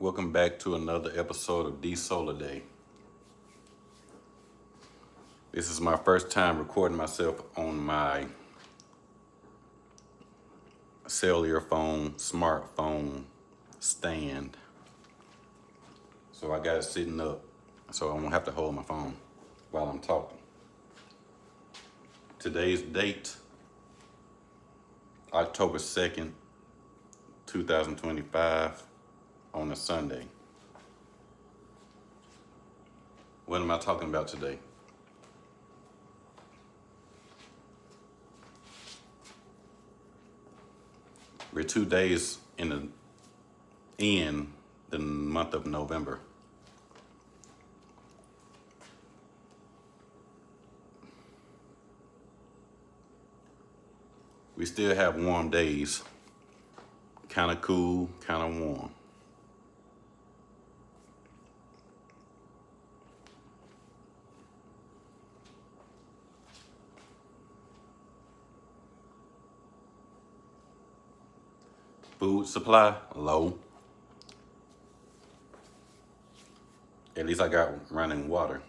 Welcome back to another episode of Solar Day. This is my first time recording myself on my cellular phone, smartphone stand. So I got it sitting up so I won't have to hold my phone while I'm talking. Today's date, October 2nd, 2025, on a Sunday. What am I talking about today? We're 2 days in the month of November. We still have warm days. Kind of cool, kind of warm. Food supply, low. At least I got running water.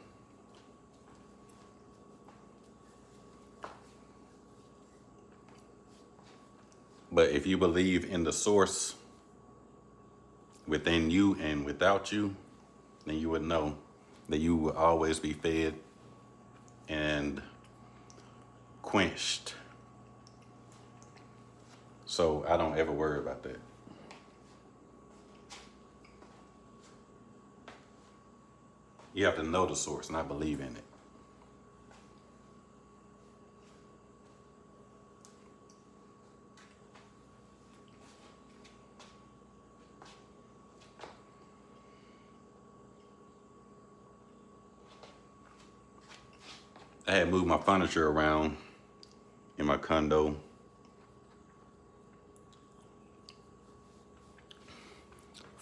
But if you believe in the source within you and without you, then you would know that you will always be fed and quenched. So I don't ever worry about that. You have to know the source, not believe in it. I had moved my furniture around in my condo.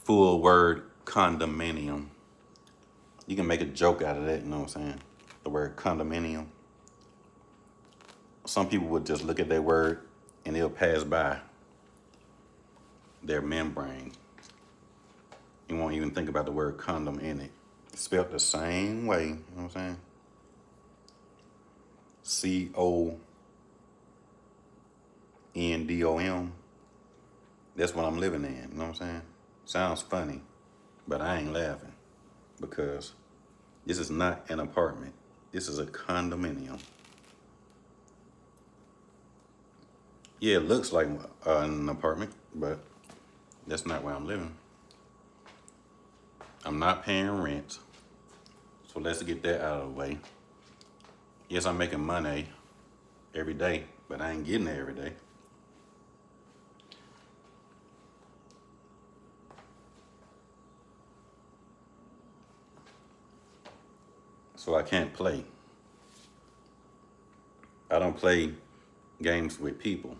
Full word condominium. You can make a joke out of that, you know what I'm saying? The word condominium. Some people would just look at that word and it'll pass by their membrane. You won't even think about the word condom in it. It's spelled the same way, you know what I'm saying? CONDOM. That's what I'm living in, you know what I'm saying? Sounds funny, but I ain't laughing because this is not an apartment. This is a condominium. Yeah, it looks like an apartment, but that's not where I'm living. I'm not paying rent, so let's get that out of the way. Yes, I'm making money every day, but I ain't getting it every day. So I can't play. I don't play games with people.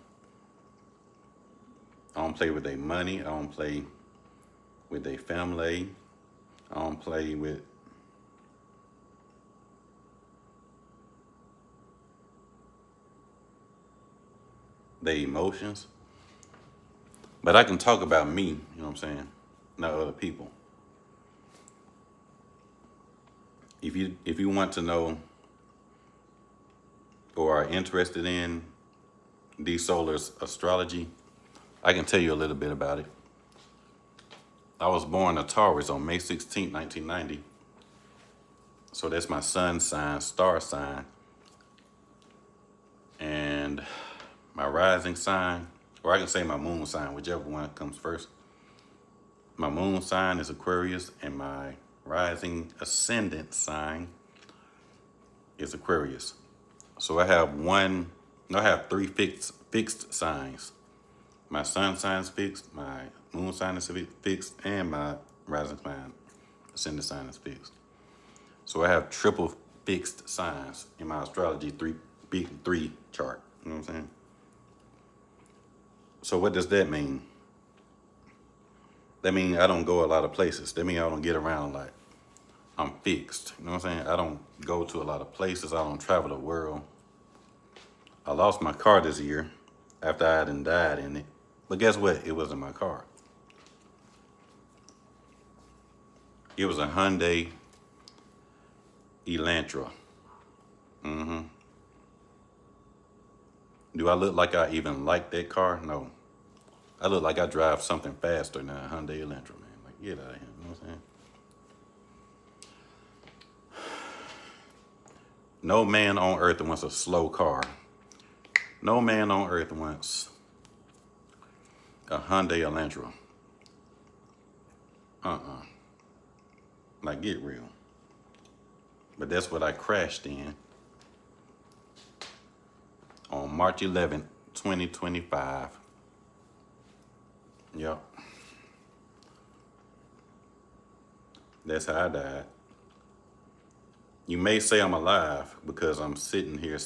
I don't play with their money. I don't play with their family. I don't play with their emotions. But I can talk about me, you know what I'm saying? Not other people. If you want to know or are interested in Solar's astrology, I can tell you a little bit about it. I was born a Taurus on May 16, 1990. So that's my sun sign, star sign. And my rising sign, or I can say my moon sign, whichever one comes first. My moon sign is Aquarius, and my rising ascendant sign is Aquarius. So I have three fixed signs. My sun sign is fixed, my moon sign is fixed, and my rising sign, ascendant sign is fixed. So I have triple fixed signs in my astrology three chart. You know what I'm saying? So what does that mean? That means I don't go a lot of places. That means I don't get around a lot. I'm fixed. You know what I'm saying? I don't go to a lot of places. I don't travel the world. I lost my car this year after I had died in it. But guess what? It wasn't my car. It was a Hyundai Elantra. Do I look like I even like that car? No. I look like I drive something faster than a Hyundai Elantra, man. Like, get out of here. You know what I'm saying? No man on earth wants a slow car. No man on earth wants a Hyundai Elantra. Like, get real. But that's what I crashed in on March 11th, 2025. Yep. That's how I died. You may say I'm alive because I'm standing here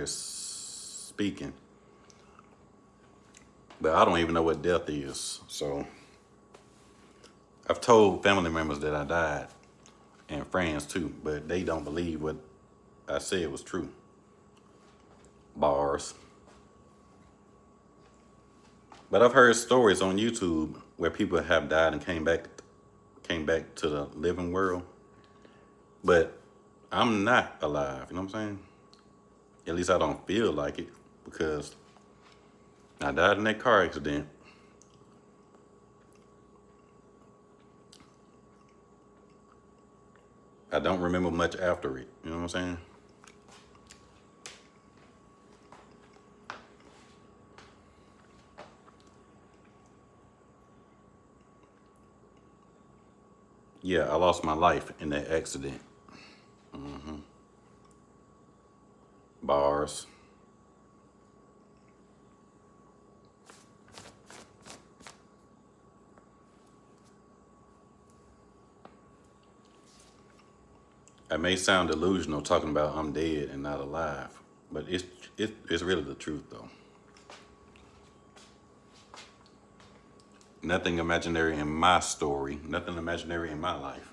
speaking. But I don't even know what death is. So I've told family members that I died and friends too, but they don't believe what I said was true. Bars. But I've heard stories on YouTube where people have died and came back to the living world. But I'm not alive, you know what I'm saying? At least I don't feel like it because I died in that car accident. I don't remember much after it, you know what I'm saying? Yeah, I lost my life in that accident. Bars. I may sound delusional talking about I'm dead and not alive, but it's really the truth though. Nothing imaginary in my story, nothing imaginary in my life,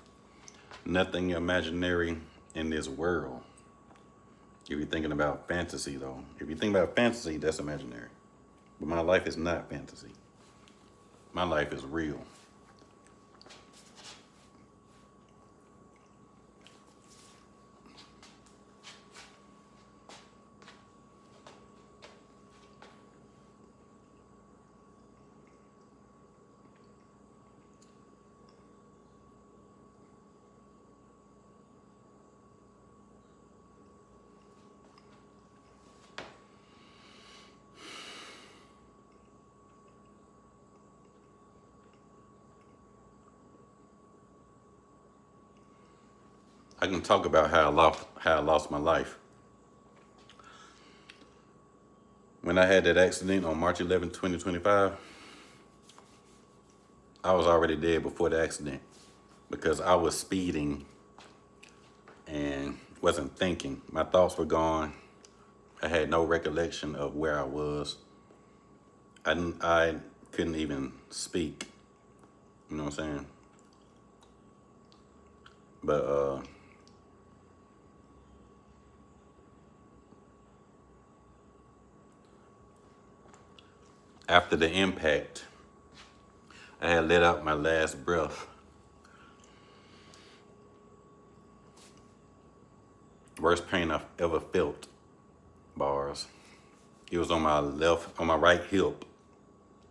nothing imaginary in this world. If you're thinking about fantasy though, if you think about fantasy, that's imaginary. But my life is not fantasy. My life is real. I can talk about how I lost my life. When I had that accident on March 11th, 2025, I was already dead before the accident because I was speeding and wasn't thinking. My thoughts were gone. I had no recollection of where I was. I couldn't even speak. You know what I'm saying? But after the impact, I had let out my last breath. Worst pain I've ever felt. Bars. It was on my right hip.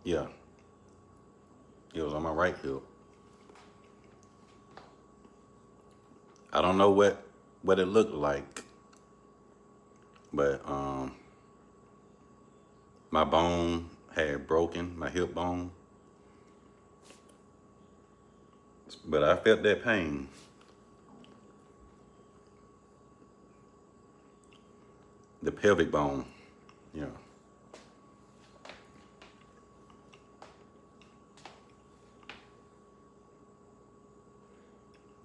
Yeah, it was on my right hip. I don't know what it looked like, but my bone had broken, my hip bone. But I felt that pain. The pelvic bone, yeah.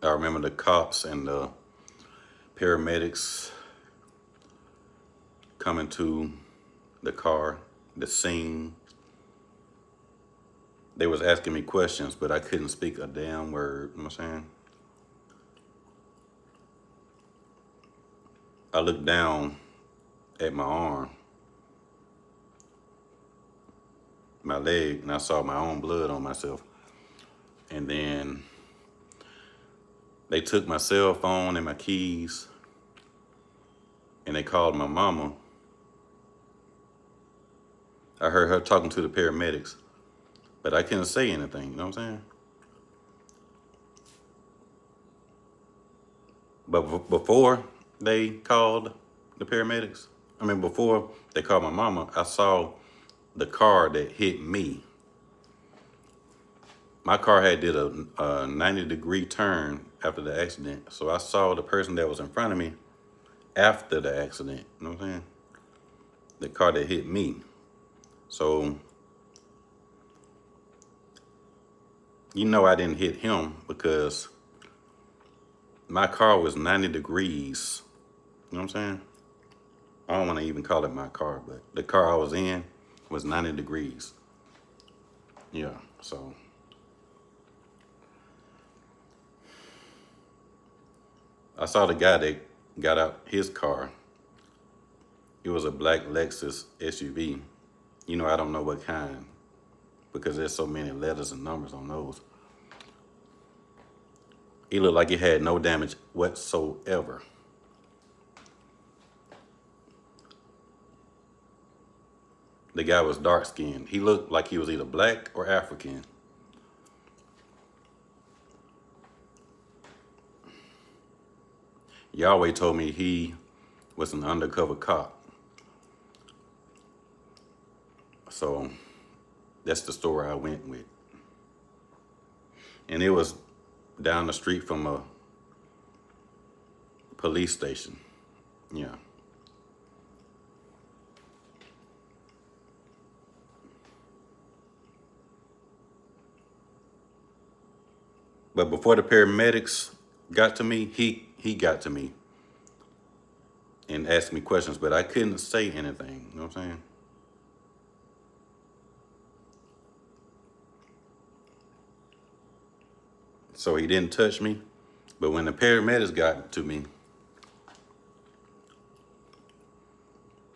I remember the cops and the paramedics coming to the car, the scene. They was asking me questions, but I couldn't speak a damn word, you know what I'm saying? I looked down at my arm, my leg, and I saw my own blood on myself. And then They took my cell phone and my keys, and they called my mama. I heard her talking to the paramedics, but I couldn't say anything, you know what I'm saying? But before they called the paramedics, before they called my mama, I saw the car that hit me. My car had did a 90-degree turn after the accident, so I saw the person that was in front of me after the accident. You know what I'm saying? The car that hit me. So, I didn't hit him because my car was 90 degrees. You know what I'm saying? I don't want to even call it my car, but the car I was in was 90 degrees. Yeah, so I saw the guy that got out his car. It was a black Lexus SUV. I don't know what kind because there's so many letters and numbers on those. He looked like he had no damage whatsoever. The guy was dark skinned. He looked like he was either black or African. Yahweh told me he was an undercover cop. So that's the story I went with. And it was down the street from a police station. Yeah. But before the paramedics got to me, he got to me and asked me questions, but I couldn't say anything. You know what I'm saying? So he didn't touch me. But when the paramedics got to me,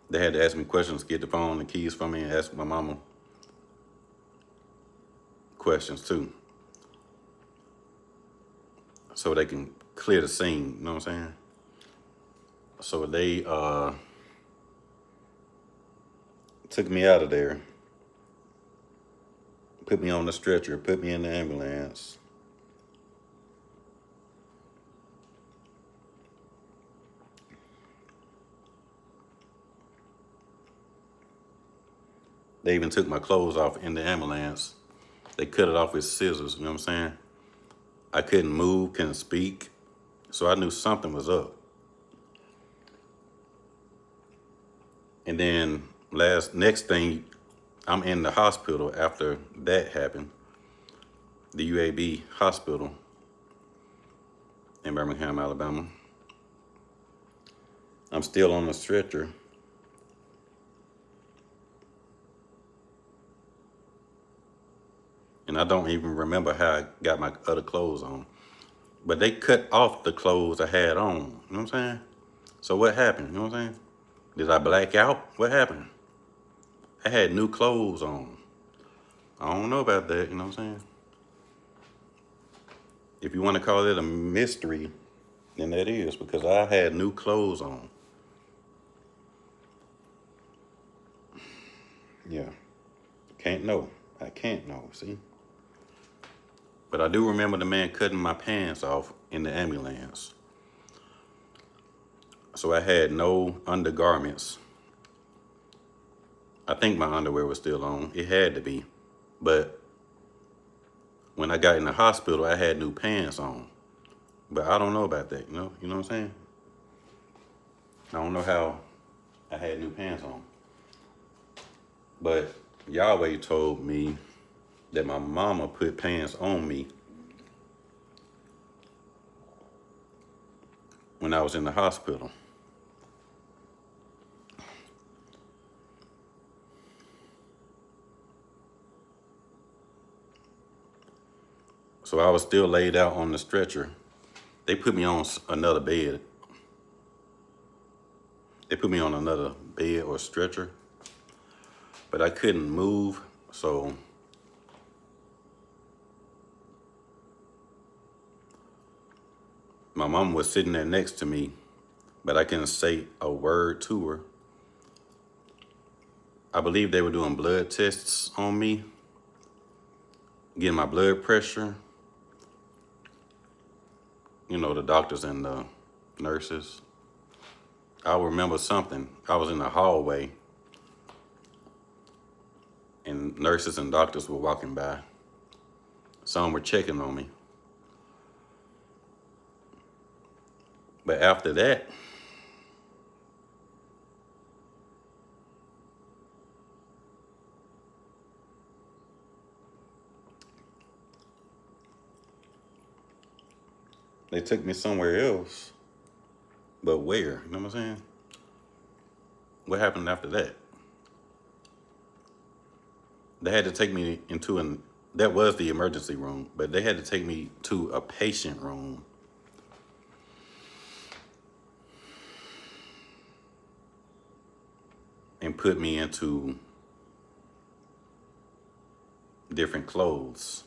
they had to ask me questions, get the phone, the keys from me, and ask my mama questions too. So they can clear the scene, you know what I'm saying? So they took me out of there, put me on the stretcher, put me in the ambulance. They even took my clothes off in the ambulance. They cut it off with scissors, you know what I'm saying? I couldn't move, couldn't speak, so I knew something was up. And then next thing, I'm in the hospital after that happened, the UAB hospital in Birmingham, Alabama. I'm still on the stretcher. And I don't even remember how I got my other clothes on. But they cut off the clothes I had on. You know what I'm saying? So what happened? You know what I'm saying? Did I black out? What happened? I had new clothes on. I don't know about that, you know what I'm saying? If you want to call it a mystery, then that is, because I had new clothes on. Yeah. Can't know. I can't know, see? But I do remember the man cutting my pants off in the ambulance. So I had no undergarments. I think my underwear was still on. It had to be. But when I got in the hospital, I had new pants on. But I don't know about that, you know? You know what I'm saying? I don't know how I had new pants on. But Yahweh told me that my mama put pants on me when I was in the hospital. So I was still laid out on the stretcher. They put me on another bed. They put me on another bed or stretcher, but I couldn't move. So My mom was sitting there next to me, but I couldn't say a word to her. I believe they were doing blood tests on me, getting my blood pressure. You know, the doctors and the nurses. I remember something. I was in the hallway and nurses and doctors were walking by. Some were checking on me. But after that, they took me somewhere else. But where? You know what I'm saying? What happened after that? They had to take me that was the emergency room, but they had to take me to a patient room. And put me into different clothes,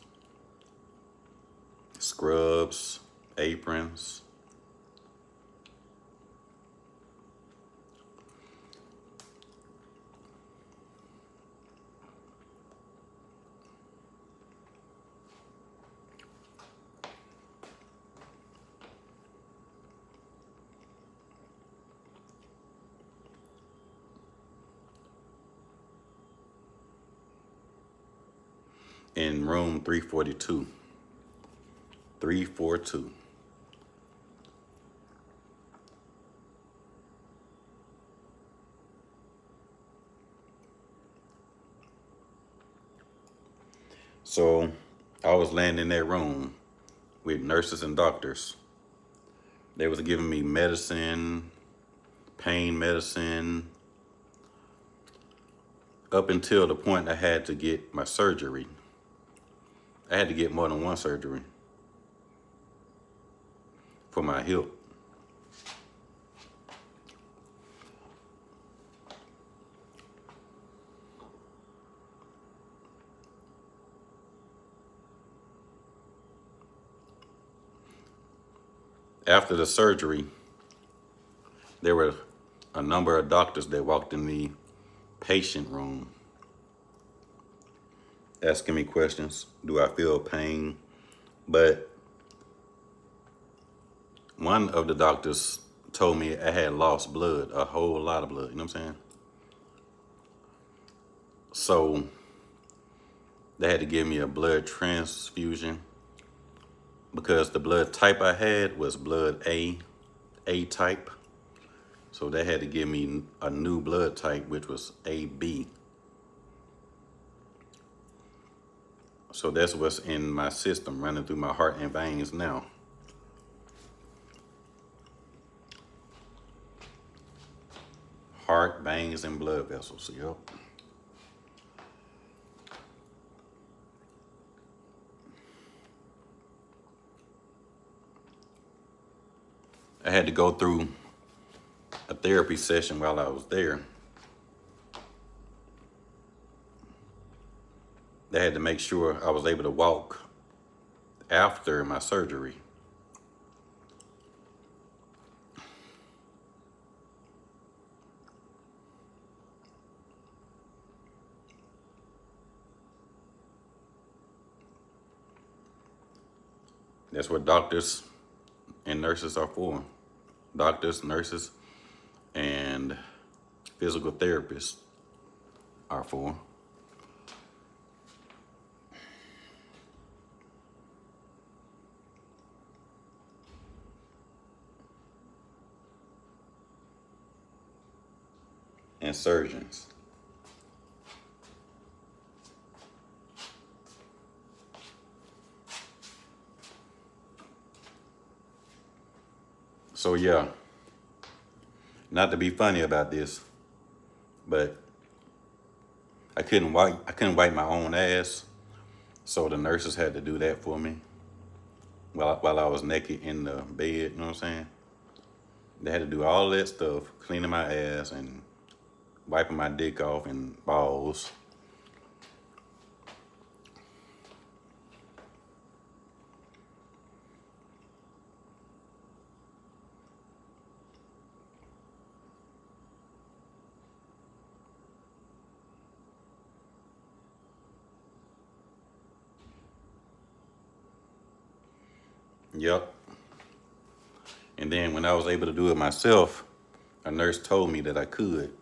scrubs, aprons. In room 342. 342. So I was laying in that room with nurses and doctors. They was giving me medicine, pain medicine, up until the point I had to get my surgery. I had to get more than one surgery for my hip. After the surgery, there were a number of doctors that walked in the patient room asking me questions. Do I feel pain? But one of the doctors told me I had lost blood, a whole lot of blood. You know what I'm saying? So they had to give me a blood transfusion because the blood type I had was blood A type. So they had to give me a new blood type, which was AB. So that's what's in my system, running through my heart and veins now. Heart, veins, and blood vessels. Yep. I had to go through a therapy session while I was there. They had to make sure I was able to walk after my surgery. That's what doctors and nurses are for. Doctors, nurses, and physical therapists are for. And surgeons. So yeah, not to be funny about this, but I couldn't wipe my own ass, so the nurses had to do that for me while I was naked in the bed. You know what I'm saying? They had to do all that stuff, cleaning my ass and wiping my dick off and balls. Yep. And then when I was able to do it myself, a nurse told me that I could,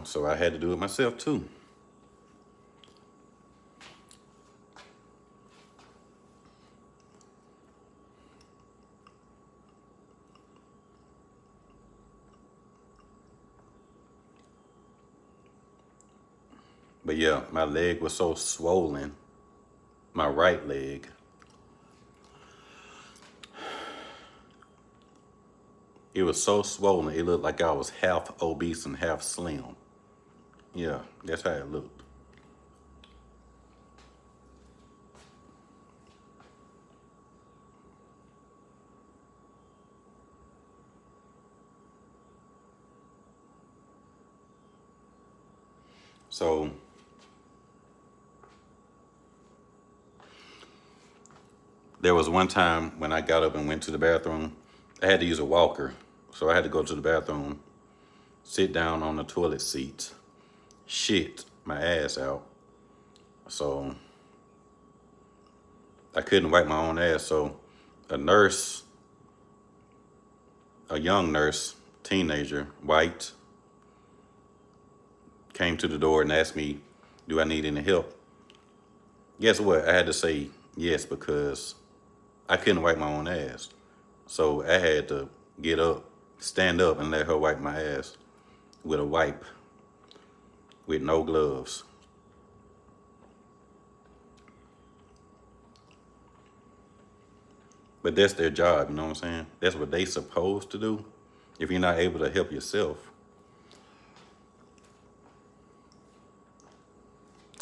so I had to do it myself too. But yeah, my leg was so swollen, my right leg. It was so swollen, it looked like I was half obese and half slim. Yeah, that's how it looked. So there was one time when I got up and went to the bathroom, I had to use a walker. So I had to go to the bathroom, sit down on the toilet seat, shit my ass out. So I couldn't wipe my own ass. So a nurse, a young nurse, teenager, white, came to the door and asked me, do I need any help? Guess what? I had to say yes because I couldn't wipe my own ass. So I had to get up, stand up, and let her wipe my ass with a wipe, with no gloves. But that's their job, you know what I'm saying? That's what they supposed to do if you're not able to help yourself.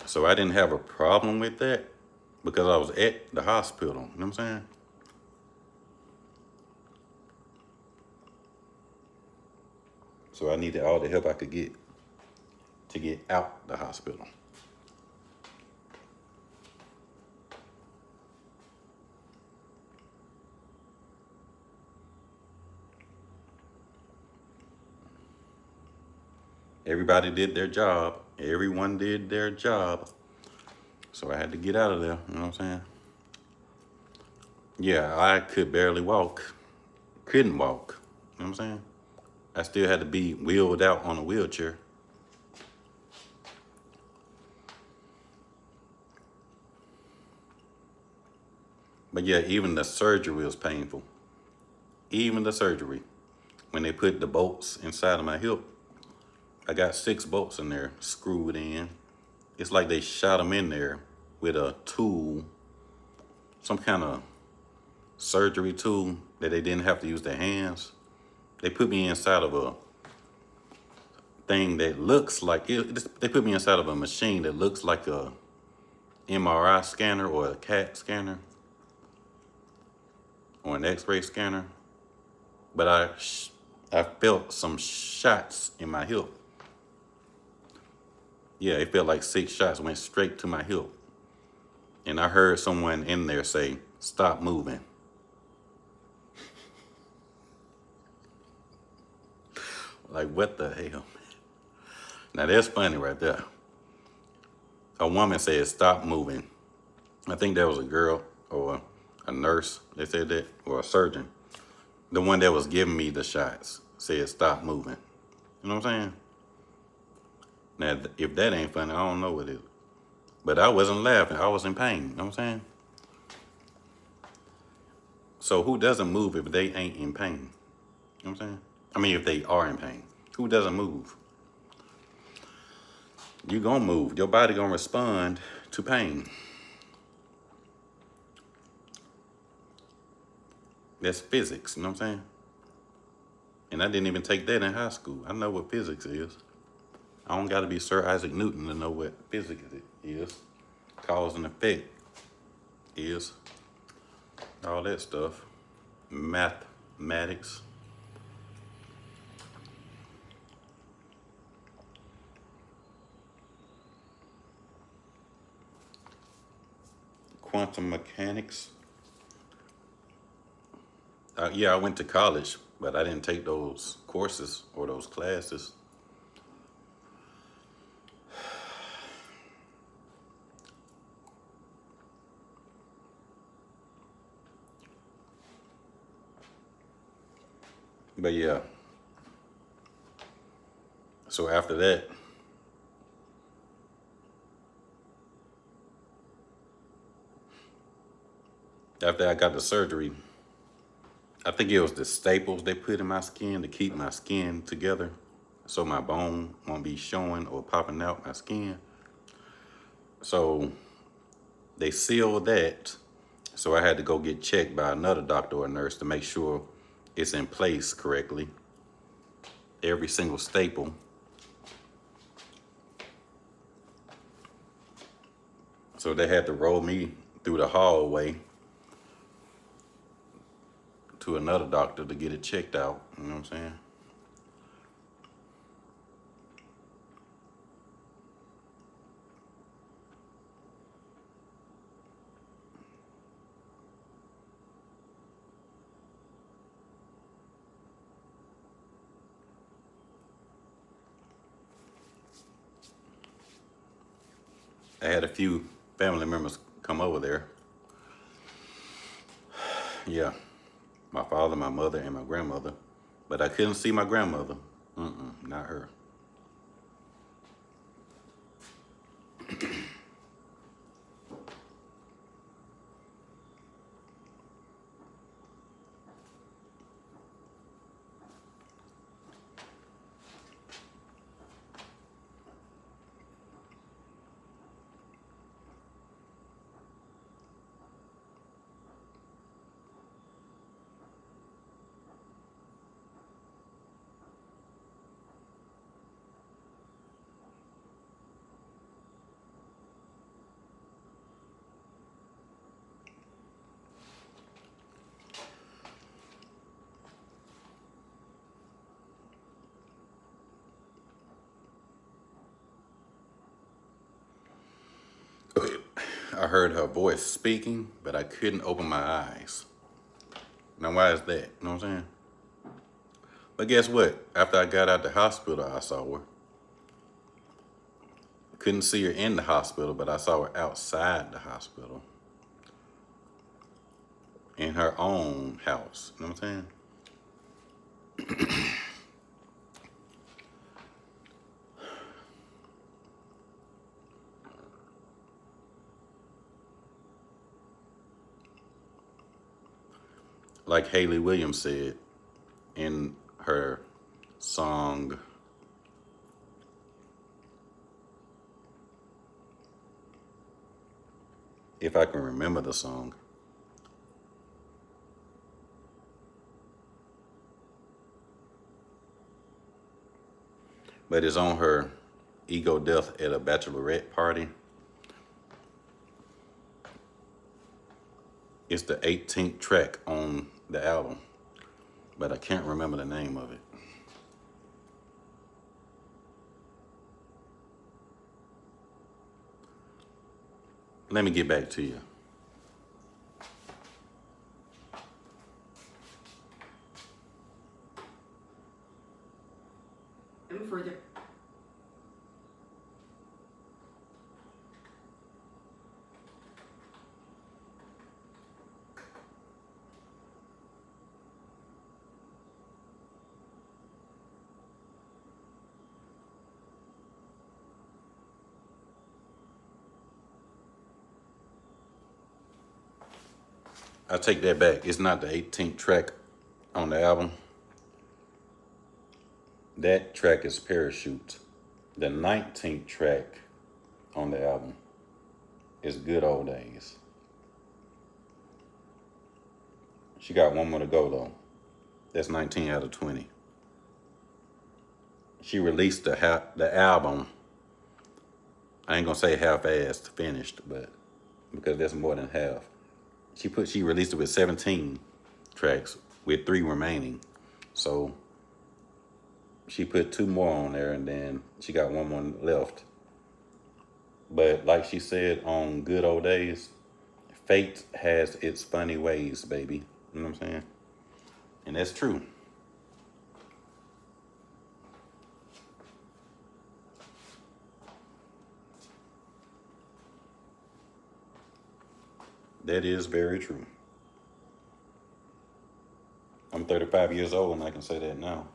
So I didn't have a problem with that because I was at the hospital, you know what I'm saying? So I needed all the help I could get to get out the hospital. Everybody did their job. Everyone did their job. So I had to get out of there, you know what I'm saying? Yeah, I could barely walk. Couldn't walk. You know what I'm saying? I still had to be wheeled out on a wheelchair. But yeah, even the surgery was painful. Even the surgery. When they put the bolts inside of my hip, I got 6 bolts in there screwed in. It's like they shot them in there with a tool, some kind of surgery tool that they didn't have to use their hands. They put me inside of a thing that looks like they put me inside of a machine that looks like a MRI scanner or a CAT scanner or an X-ray scanner. But I felt some shots in my hip. Yeah, it felt like 6 shots went straight to my hip. And I heard someone in there say, "Stop moving." Like, what the hell? Now that's funny right there. A woman said, "Stop moving." I think that was a girl or a nurse. They said that, or a surgeon. The one that was giving me the shots said, "Stop moving." You know what I'm saying? Now, if that ain't funny, I don't know what is. But I wasn't laughing. I was in pain. You know what I'm saying? So who doesn't move if they ain't in pain? You know what I'm saying? I mean, if they are in pain, who doesn't move? You gonna move. Your body gonna respond to pain. That's physics. You know what I'm saying? And I didn't even take that in high school. I know what physics is. I don't got to be Sir Isaac Newton to know what physics is. Cause and effect is. All that stuff. Mathematics. Quantum mechanics. Yeah, I went to college, but I didn't take those courses or those classes. But yeah, so after that, after I got the surgery, I think it was the staples they put in my skin to keep my skin together so my bone won't be showing or popping out my skin. So they sealed that. So I had to go get checked by another doctor or nurse to make sure it's in place correctly. Every single staple. So they had to roll me through the hallway to another doctor to get it checked out. You know what I'm saying? I had a few family members come over there. Yeah, my father, my mother, and my grandmother. But I couldn't see my grandmother. Not her. I heard her voice speaking, but I couldn't open my eyes. Now, why is that? You know what I'm saying? But guess what? After I got out the hospital, I saw her. Couldn't see her in the hospital, but I saw her outside the hospital in her own house. You know what I'm saying? Like Haley Williams said in her song, if I can remember the song. But it's on her Ego Death at a Bachelorette Party. It's the 18th track on the album, but I can't remember the name of it. Let me get back to you. Further. I take that back. It's not the 18th track on the album. That track is Parachute. The 19th track on the album is Good Old Days. She got one more to go though. That's 19 out of 20. She released the album. I ain't gonna say half-assed finished, but because that's more than half. She released it with 17 tracks with 3 remaining. So she put 2 more on there and then she got one more left. But like she said on Good Old Days, fate has its funny ways, baby. You know what I'm saying? And that's true. That is very true. I'm 35 years old, and I can say that now.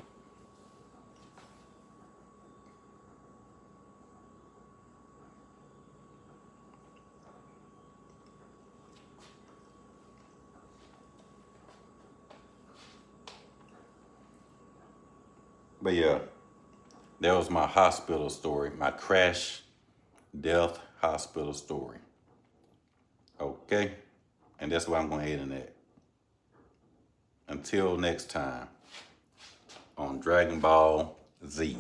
But yeah, that was my hospital story, my crash, death, hospital story. Okay? And that's why I'm going to end it. Until next time on Dragon Ball Z.